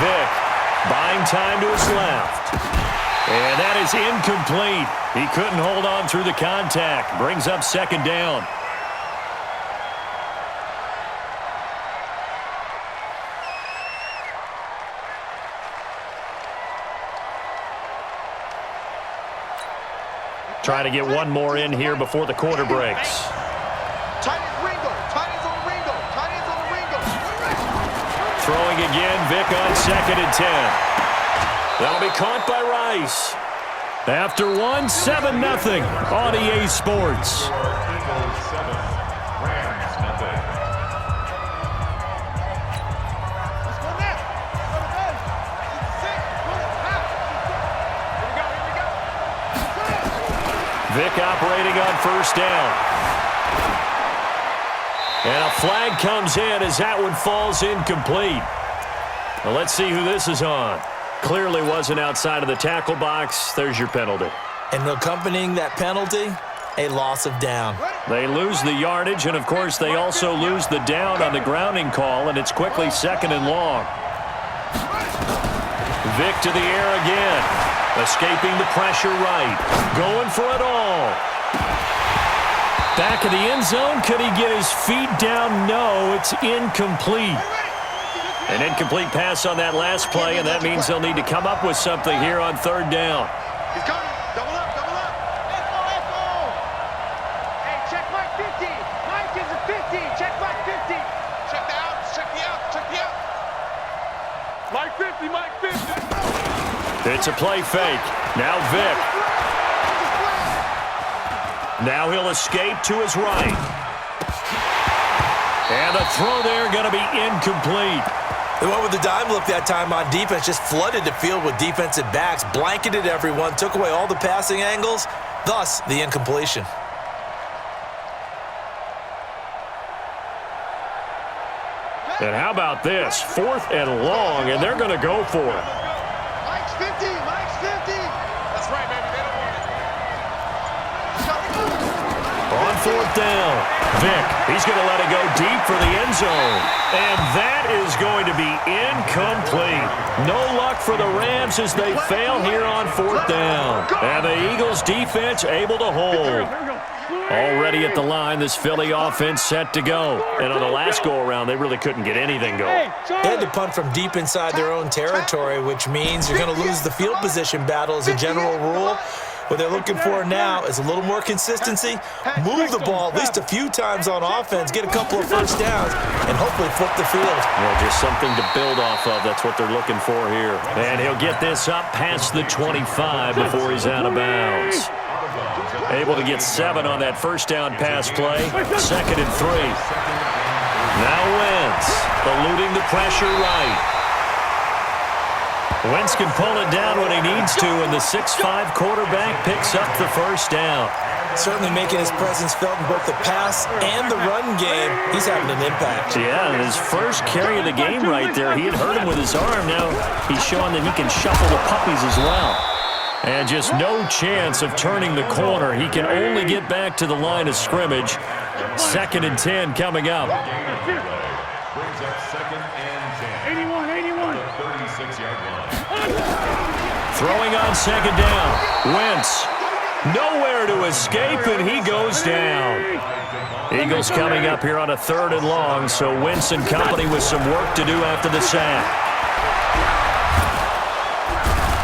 Vic, buying time to his left. And that is incomplete. He couldn't hold on through the contact. Brings up second down. Trying to get one more in here before the quarter breaks. Throwing again, Vic on 2nd and 10. That'll be caught by Rice. After one, 7-0 on EA Sports. Vic operating on first down. And a flag comes in as that one falls incomplete. Well, let's see who this is on. Clearly wasn't outside of the tackle box. There's your penalty. And accompanying that penalty, a loss of down. They lose the yardage, and, of course, they also lose the down on the grounding call, and it's quickly 2nd and long. Vic to the air again. Escaping the pressure right. Going for it all. Back of the end zone. Could he get his feet down? No, it's incomplete. An incomplete pass on that last play, and that means they'll need to come up with something here on 3rd down. He's coming. Double up, double up. Let's go, let's go. Hey, check Mike 50. Mike is a 50. Check Mike 50. Check the out, check the out, check the out. Mike 50, Mike 50. It's a play fake. Now Vic. Now he'll escape to his right. And the throw there going to be incomplete. They went with the dime look that time on defense, just flooded the field with defensive backs, blanketed everyone, took away all the passing angles, thus the incompletion. And how about this? 4th and long, and they're going to go for it. Mike's 50, Mike's 50. That's right, baby. They don't want it. On 4th down, Vic, he's going to let it go deep for the end zone. And that is going to be incomplete. No luck for the Rams as they fail here on 4th down. And the Eagles defense able to hold. Already at the line, this Philly offense set to go. And on the last go-around, they really couldn't get anything going. They had to punt from deep inside their own territory, which means you're going to lose the field position battle as a general rule. What they're looking for now is a little more consistency, move the ball at least a few times on offense, get a couple of first downs, and hopefully flip the field. Well, just something to build off of. That's what they're looking for here. And he'll get this up past the 25 before he's out of bounds. Able to get 7 on that first down pass play. 2nd and 3. Now Wentz, eluding the pressure right. Wentz can pull it down when he needs to, and the 6'5" quarterback picks up the first down. Certainly making his presence felt in both the pass and the run game. He's having an impact. Yeah, and his first carry of the game right there, he had hurt him with his arm. Now he's showing that he can shuffle the puppies as well. And just no chance of turning the corner. He can only get back to the line of scrimmage. 2nd and 10 coming up. Brings up 2nd and 10. 81. 36-yard line. Throwing on 2nd down. Wentz. Nowhere to escape, and he goes down. Eagles coming up here on a 3rd and long, so Wentz and company with some work to do after the sack.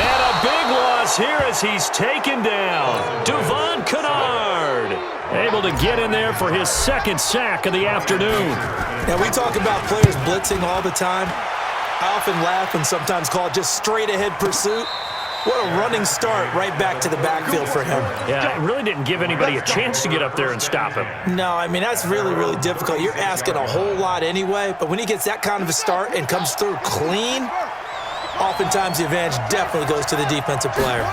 And a big loss here as he's taken down. Devon Kennard able to get in there for his 2nd sack of the afternoon. Now, we talk about players blitzing all the time. I often laugh and sometimes call it just straight-ahead pursuit. What a running start right back to the backfield for him. Yeah, it really didn't give anybody a chance to get up there and stop him. No, I mean, that's really, really difficult. You're asking a whole lot anyway, but when he gets that kind of a start and comes through clean, oftentimes the advantage definitely goes to the defensive player.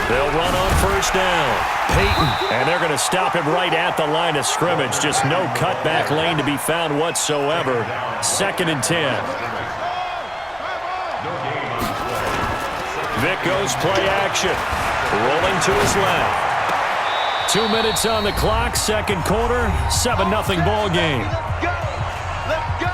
They'll run on first down. Peyton, and they're going to stop him right at the line of scrimmage. Just no cutback lane to be found whatsoever. 2nd and 10. Vic goes play action. Rolling to his left. 2 minutes on the clock, 2nd quarter, 7-0 ball game. Let's go.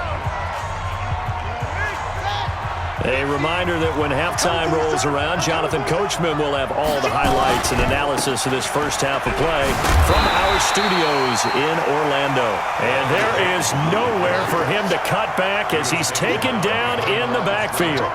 A reminder that when halftime rolls around, Jonathan Coachman will have all the highlights and analysis of this first half of play from our studios in Orlando. And there is nowhere for him to cut back as he's taken down in the backfield.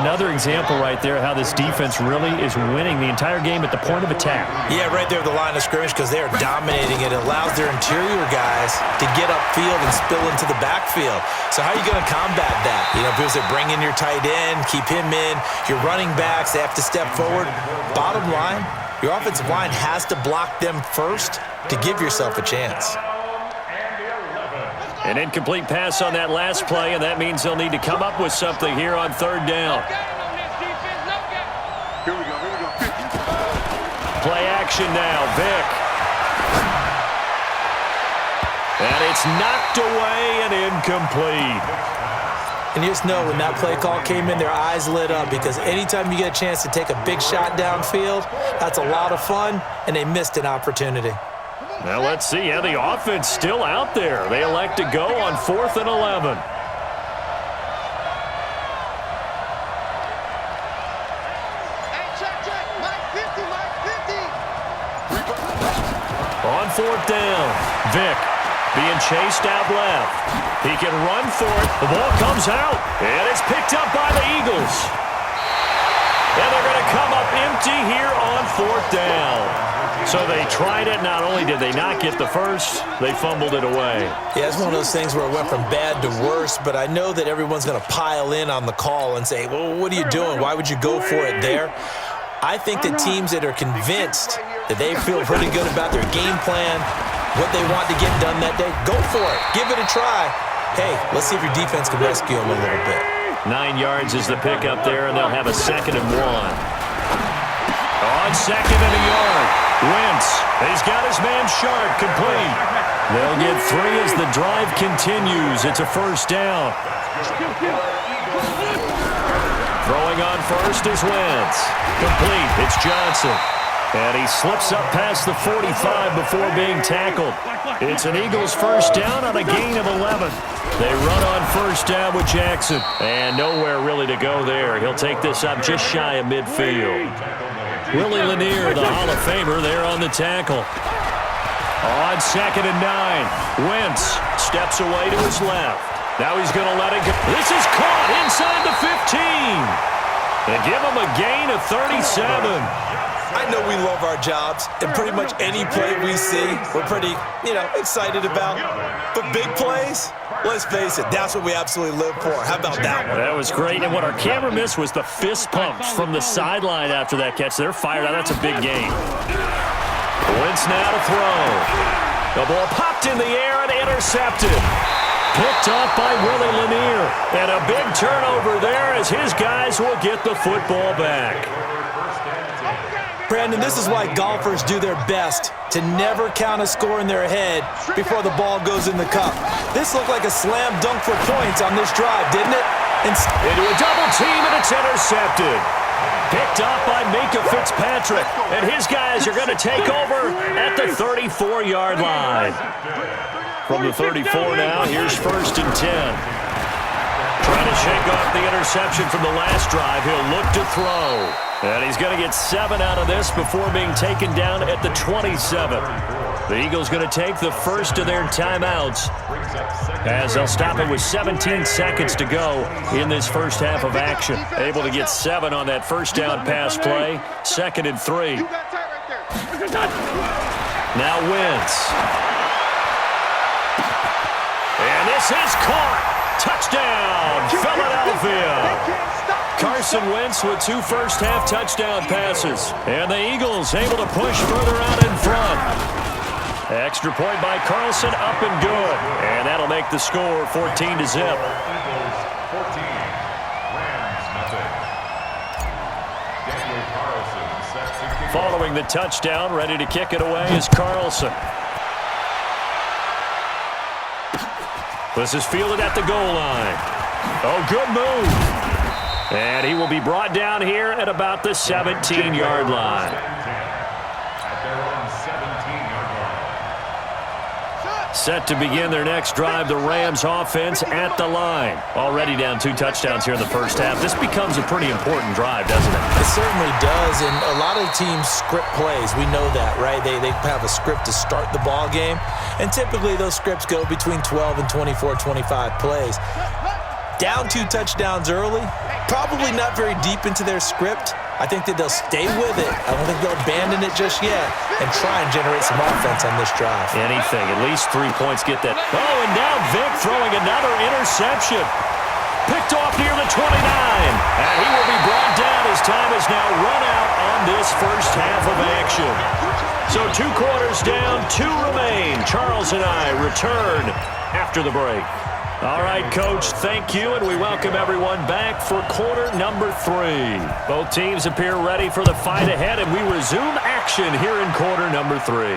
Another example right there how this defense really is winning the entire game at the point of attack. Yeah, right there at the line of scrimmage because they are dominating it. It allows their interior guys to get upfield and spill into the backfield. So how are you going to combat that? You know, because they bring in your tight end, keep him in. Your running backs, they have to step forward. Bottom line, your offensive line has to block them first to give yourself a chance. An incomplete pass on that last play, and that means they'll need to come up with something here on third down. Here we go. Play action now, Vic. And it's knocked away and incomplete. And you just know when that play call came in, their eyes lit up because anytime you get a chance to take a big shot downfield, that's a lot of fun, and they missed an opportunity. Now let's see how the offense still out there. They elect to go on 4th and 11. On 4th down, Vic being chased out left. He can run for it. The ball comes out, and it's picked up by the Eagles. And they're going to come up empty here on 4th down. So they tried it. Not only did they not get the first, they fumbled it away. Yeah, it's one of those things where it went from bad to worse, but I know that everyone's going to pile in on the call and say, well, what are you doing? Why would you go for it there? I think that teams that are convinced that they feel pretty good about their game plan, what they want to get done that day, go for it. Give it a try. Hey, let's see if your defense can rescue them a little bit. 9 yards is the pickup there, and they'll have a 2nd and 1. On 2nd and a yard. Wentz, he's got his man Sharp complete. They'll get 3 as the drive continues. It's a first down. Throwing on first is Wentz. Complete. It's Johnson. And he slips up past the 45 before being tackled. It's an Eagles first down on a gain of 11. They run on first down with Jackson. And nowhere really to go there. He'll take this up just shy of midfield. Willie Lanier, the Hall of Famer, there on the tackle. On 2nd and 9, Wentz steps away to his left. Now he's going to let it go. This is caught inside the 15. And give him a gain of 37. I know we love our jobs, and pretty much any play we see, we're pretty, excited about. But big plays, let's face it, that's what we absolutely live for. How about that one? That was great, and what our camera missed was the fist pumps from the sideline after that catch. They're fired out. That's a big game. Wentz now to throw. The ball popped in the air and intercepted. Picked off by Willie Lanier. And a big turnover there as his guys will get the football back. Brandon, this is why golfers do their best to never count a score in their head before the ball goes in the cup. This looked like a slam dunk for points on this drive, didn't it? Into a double team, and it's intercepted. Picked off by Minka Fitzpatrick, and his guys are going to take over at the 34-yard line. From the 34 now, here's 1st and 10. Trying to shake off the interception from the last drive. He'll look to throw. And he's going to get 7 out of this before being taken down at the 27. The Eagles going to take the first of their timeouts as they'll stop it with 17 seconds to go in this first half of action. Able to get 7 on that first down pass play. 2nd and 3. Now Wentz. And this is caught. Touchdown, Philadelphia. Carson Wentz with 2 first-half touchdown passes. And the Eagles able to push further out in front. Extra point by Carlson, up and good. And that'll make the score 14-0. Following the touchdown, ready to kick it away is Carlson. This is fielded at the goal line. Oh, good move. And he will be brought down here at about the 17-yard line. Set to begin their next drive, the Rams offense at the line. Already down 2 touchdowns here in the first half. This becomes a pretty important drive, doesn't it? It certainly does, and a lot of teams script plays. We know that, right? They have a script to start the ball game, and typically those scripts go between 12 and 24, 25 plays. Down 2 touchdowns early, probably not very deep into their script. I think that they'll stay with it. I don't think they'll abandon it just yet and try and generate some offense on this drive. Anything, at least 3 points, get that. Oh, and now Vic throwing another interception. Picked off near the 29. And he will be brought down as time has now run out on this first half of action. So 2 quarters down, 2 remain. Charles and I return after the break. All right, Coach, thank you, and we welcome everyone back for quarter number 3. Both teams appear ready for the fight ahead, and we resume action here in quarter number 3.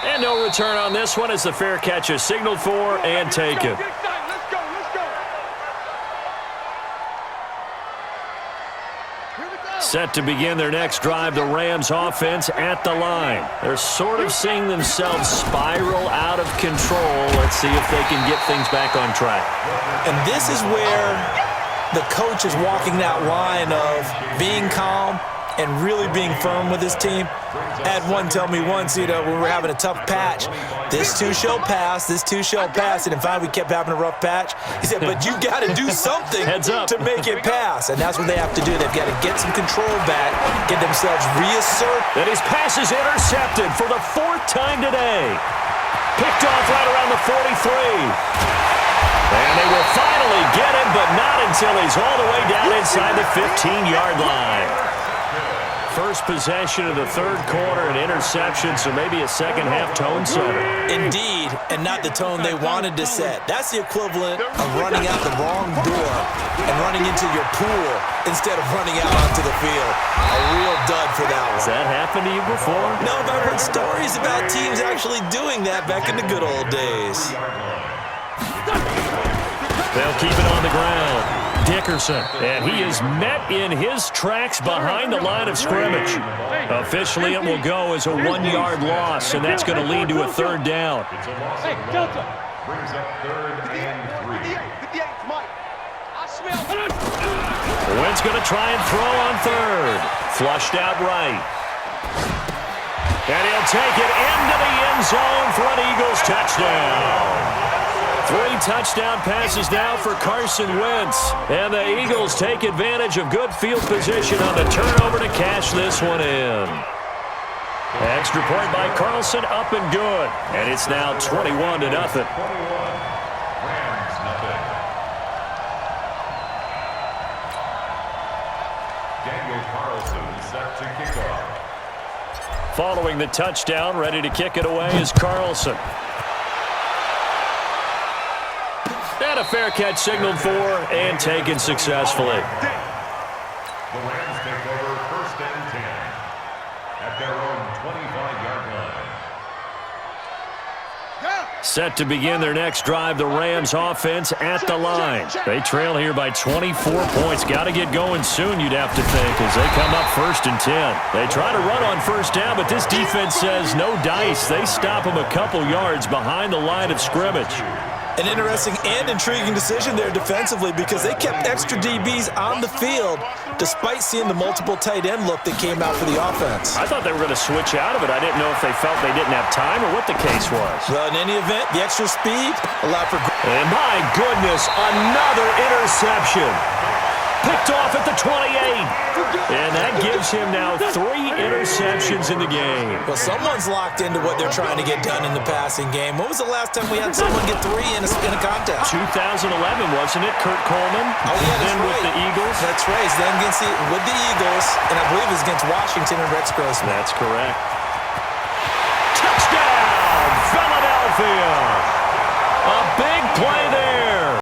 And no return on this one as the fair catch is signaled for and taken. Set to begin their next drive, the Rams offense at the line. They're sort of seeing themselves spiral out of control. Let's see if they can get things back on track. And this is where the coach is walking that line of being calm and really being firm with his team. I had one tell me once, when we were having a tough patch, this too shall pass, this too shall pass. And finally we kept having a rough patch. He said, but you got to do something to make it pass. And that's what they have to do. They've got to get some control back, get themselves reasserted. And his pass is intercepted for the 4th time today. Picked off right around the 43. And they will finally get him, but not until he's all the way down inside the 15-yard line. First possession of the 3rd quarter, an interception, so maybe a second-half tone setter. Indeed, and not the tone they wanted to set. That's the equivalent of running out the wrong door and running into your pool instead of running out onto the field. A real dud for that one. Has that happened to you before? No, but I've heard stories about teams actually doing that back in the good old days. They'll keep it on the ground. Dickerson, and he is met in his tracks behind the line of scrimmage. Officially, it will go as a 1-yard loss, and that's going to lead to a 3rd down. Hey, Delta. Brings up 3rd and 3. Wynn's going to try and throw on 3rd. Flushed out right. And he'll take it into the end zone for an Eagles touchdown. 3 touchdown passes now for Carson Wentz. And the Eagles take advantage of good field position on the turnover to cash this one in. Extra point by Carlson, up and good. And it's now 21-0. Rams, nothing. Daniel Carlson set to kick off. Following the touchdown, ready to kick it away is Carlson. And a fair catch signaled for and taken successfully. The Rams take over 1st and 10 at their own 25-yard line. Set to begin their next drive, the Rams offense at the line. They trail here by 24 points. Got to get going soon, you'd have to think, as they come up 1st and 10. They try to run on 1st down, but this defense says no dice. They stop them a couple yards behind the line of scrimmage. An interesting and intriguing decision there defensively because they kept extra DBs on the field despite seeing the multiple tight end look that came out for the offense. I thought they were going to switch out of it. I didn't know if they felt they didn't have time or what the case was. Well, in any event, the extra speed allowed for... And my goodness, another interception. Picked off at the 28. And that gives him now 3 interceptions in the game. Well, someone's locked into what they're trying to get done in the passing game. When was the last time we had someone get 3 in a contest? 2011, wasn't it? Kurt Coleman. Oh, yeah, that's then right. With the Eagles. That's right. He's then with the Eagles, and I believe it was against Washington and Rex Grossman. That's correct. Touchdown, Philadelphia. A big play there